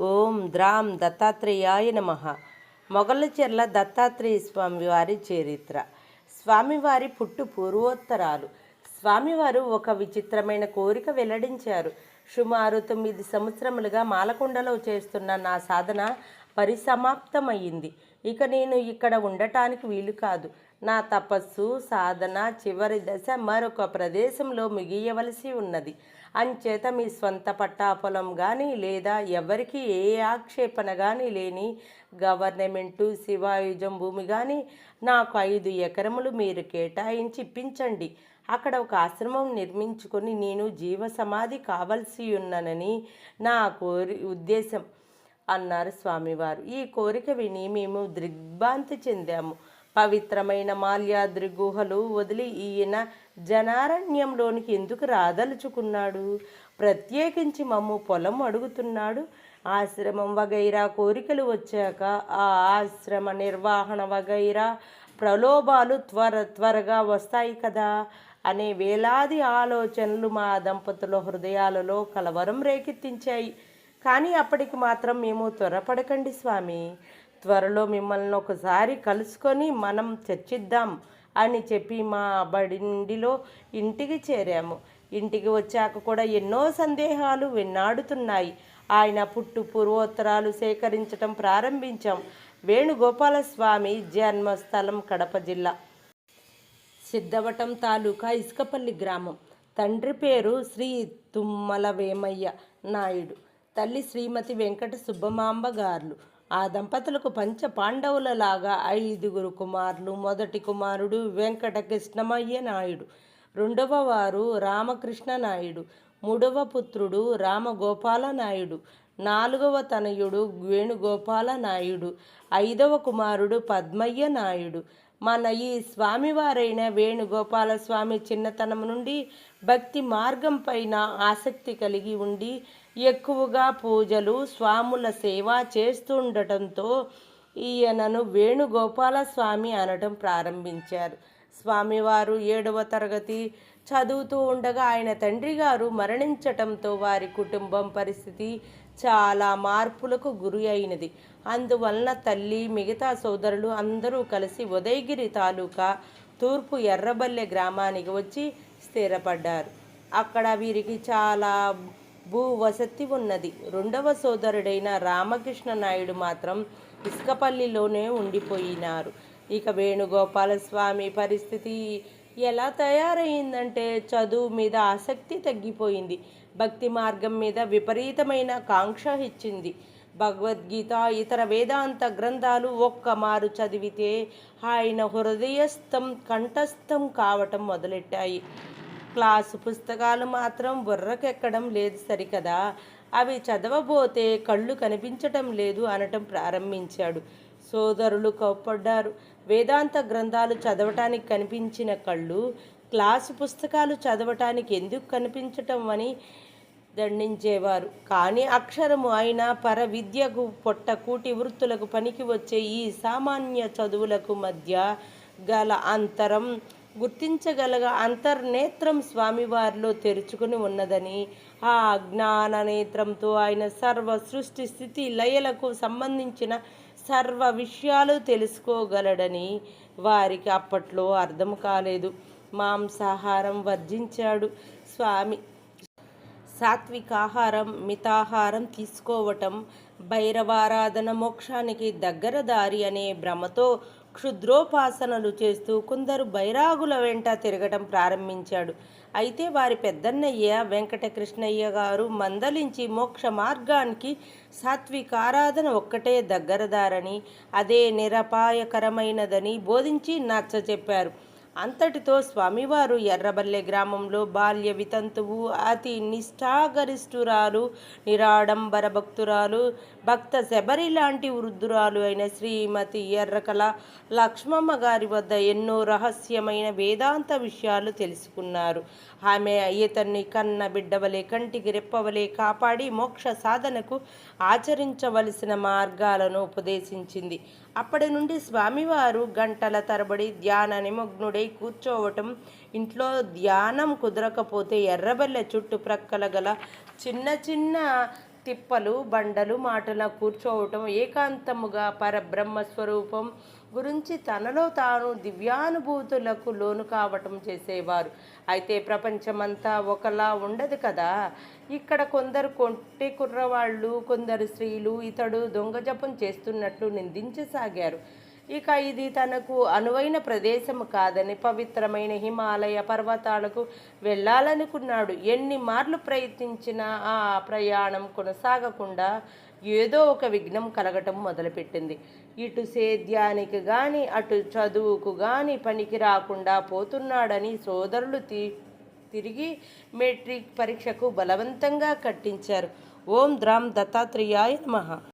ఓం ద్రాం దత్తాత్రేయాయ నమః. మొగళ్ళచెర్ల దత్తాత్రేయ స్వామివారి చరిత్ర. స్వామివారి పుట్టు పూర్వోత్తరాలు. స్వామివారు ఒక విచిత్రమైన కోరిక వెల్లడించారు. సుమారు 9 సంవత్సరములుగా మాలకొండలో చేస్తున్న నా సాధన పరిసమాప్తమయ్యింది. ఇక నేను ఇక్కడ ఉండటానికి వీలు కాదు. నా తపస్సు సాధన చివరి దశ మరొక ప్రదేశంలో ముగియవలసి ఉన్నది. అంచేత మీ స్వంత పట్టాపొలం కానీ లేదా ఎవరికి ఏ ఆక్షేపణ కానీ లేని గవర్నమెంటు శివాయుజం భూమి కానీ నాకు 5 ఎకరములు మీరు కేటాయించి ఇప్పించండి. అక్కడ ఒక ఆశ్రమం నిర్మించుకొని నేను జీవ సమాధి కావలసి ఉన్ననని నా ఉద్దేశం అన్నారు స్వామివారు. ఈ కోరిక విని మేము దిగ్భ్రాంతి చెందాము. పవిత్రమైన మాల్యాద్రి గుహలు వదిలి ఈయన జనారణ్యంలోనికి ఎందుకు రాదలుచుకున్నాడు? ప్రత్యేకించి మమ్ము పొలం అడుగుతున్నాడు. ఆశ్రమం వగైరా కోరికలు వచ్చాక ఆ ఆశ్రమ నిర్వహణ వగైరా ప్రలోభాలు త్వరగా వస్తాయి కదా అనే వేలాది ఆలోచనలు మా దంపతుల హృదయాలలో కలవరం రేకెత్తించాయి. కానీ అప్పటికి మాత్రం మేము త్వరపడకండి స్వామి, త్వరలో మిమ్మల్ని ఒకసారి కలుసుకొని మనం చర్చిద్దాం అని చెప్పి మా బడిండిలో ఇంటికి చేరాము. ఇంటికి వచ్చాక కూడా ఎన్నో సందేహాలు వెన్నాడుతున్నాయి. ఆయన పుట్టు పూర్వోత్తరాలు సేకరించటం ప్రారంభించాం. వేణుగోపాలస్వామి జన్మస్థలం కడప జిల్లా సిద్ధవటం తాలూకా ఇసుకపల్లి గ్రామం. తండ్రి పేరు శ్రీ తుమ్మల వేమయ్య నాయుడు, తల్లి శ్రీమతి వెంకట సుబ్బమాంబ గార్లు. ఆ దంపతులకు పంచ పాండవులలాగా 5 కుమారులు. మొదటి కుమారుడు వెంకట కృష్ణమయ్య నాయుడు, రెండవ వారు రామకృష్ణ నాయుడు, మూడవ పుత్రుడు రామగోపాల నాయుడు, 4వ తనయుడు వేణుగోపాల నాయుడు, 5వ కుమారుడు పద్మయ్య నాయుడు. మన ఈ స్వామివారైన వేణుగోపాల స్వామి చిన్నతనం నుండి భక్తి మార్గం పైన ఆసక్తి కలిగి ఉండి ఎక్కువగా పూజలు స్వాముల సేవ చేస్తుండటంతో ఈయనను వేణుగోపాల స్వామి అనడం ప్రారంభించారు. స్వామివారు 7వ తరగతి చదువుతూ ఉండగా ఆయన తండ్రి గారు మరణించటంతో వారి కుటుంబం పరిస్థితి చాలా మార్పులకు గురి అయినది. అందువలన తల్లి మిగతా సోదరులు అందరూ కలిసి ఉదయగిరి తాలూకా తూర్పు ఎర్రబల్లె గ్రామానికి వచ్చి స్థిరపడ్డారు. అక్కడ వీరికి చాలా భూవసతి ఉన్నది. 2వ సోదరుడైన రామకృష్ణ నాయుడు మాత్రం ఇసుకపల్లిలోనే ఉండిపోయినారు. ఇక వేణుగోపాల స్వామి పరిస్థితి ఎలా తయారైందంటే చదువు మీద ఆసక్తి తగ్గిపోయింది. భక్తి మార్గం మీద విపరీతమైన కాంక్ష ఇచ్చింది. భగవద్గీత ఇతర వేదాంత గ్రంథాలు ఒక్కమారు చదివితే ఆయన హృదయస్థం కంఠస్థం కావటం మొదలెట్టాయి. క్లాసు పుస్తకాలు మాత్రం బుర్రకెక్కడం లేదు సరికదా, అవి చదవబోతే కళ్ళు కనిపించటం లేదు అనటం ప్రారంభించాడు. సోదరులు కోప్పడ్డారు. వేదాంత గ్రంథాలు చదవటానికి కనిపించిన కళ్ళు క్లాసు పుస్తకాలు చదవటానికి ఎందుకు కనిపించటం అని దండించేవారు. కానీ అక్షరము అయినా పర విద్యకు పొట్ట కూటి వృత్తులకు పనికి వచ్చే ఈ సామాన్య చదువులకు మధ్య గల అంతరం గుర్తించగలగ అంతర్నేత్రం స్వామివారిలో తెరుచుకుని ఉన్నదని, ఆ జ్ఞాన నేత్రంతో ఆయన సర్వ సృష్టి స్థితి లయలకు సంబంధించిన సర్వ విషయాలు తెలుసుకోగలడని వారికి అప్పట్లో అర్థం కాలేదు. మాంసాహారం వర్జించాడు స్వామి. సాత్వికాహారం మితాహారం తీసుకోవటం భైరవారాధన మోక్షానికి దగ్గర దారి అనే భ్రమతో క్షుద్రోపాసనలు చేస్తూ కొందరు బైరాగుల వెంట తిరగటం ప్రారంభించాడు. అయితే వారి పెద్దన్నయ్య వెంకటకృష్ణయ్య గారు మందలించి మోక్ష మార్గానికి సాత్వికారాధన ఒక్కటే దగ్గరదారని, అదే నిరపాయకరమైనదని బోధించి నచ్చచెప్పారు. అంతటితో స్వామివారు ఎర్రబల్లె గ్రామంలో బాల్య వితంతువు, అతి నిష్ఠాగరిష్ఠురాలు, నిరాడంబర భక్తురాలు, భక్త శబరి లాంటి వృద్ధురాలు అయిన శ్రీమతి ఎర్రకల లక్ష్మమ్మ గారి వద్ద ఎన్నో రహస్యమైన వేదాంత విషయాలు తెలుసుకున్నారు. ఆమె ఇతన్ని కన్న బిడ్డవలే కంటికి రెప్పవలే కాపాడి మోక్ష సాధనకు ఆచరించవలసిన మార్గాలను ఉపదేశించింది. అప్పటి నుండి స్వామివారు గంటల తరబడి ధ్యాన నిమగ్నుడై కూర్చోవటం, ఇంట్లో ధ్యానం కుదరకపోతే ఎర్రబల్లె చుట్టుప్రక్కల గల చిన్న చిన్న తిప్పలు బండలు మాటల కూర్చోవటం ఏకాంతముగా పరబ్రహ్మ స్వరూపం గురించి తనలో తాను దివ్యానుభూతులకు లోను కావటం చేసేవారు. అయితే ప్రపంచమంతా ఒకలా ఉండదు కదా. ఇక్కడ కొందరు కొంటె కుర్రవాళ్ళు, కొందరు స్త్రీలు ఇతడు దొంగ జపం చేస్తున్నట్లు నిందించసాగారు. ఇక ఇది తనకు అనువైన ప్రదేశం కాదని పవిత్రమైన హిమాలయ పర్వతాలకు వెళ్ళాలనుకున్నాడు. ఎన్ని మార్లు ప్రయత్నించినా ఆ ప్రయాణం కొనసాగకుండా ఏదో ఒక విఘ్నం కలగటం మొదలుపెట్టింది. ఇటు సేద్యానికి గాని అటు చదువుకు గాని పనికి రాకుండా పోతున్నాడని సోదరులు తిరిగి మెట్రిక్ పరీక్షకు బలవంతంగా కట్టించారు. ఓం ద్రాం దత్తాత్రేయాయ నమః.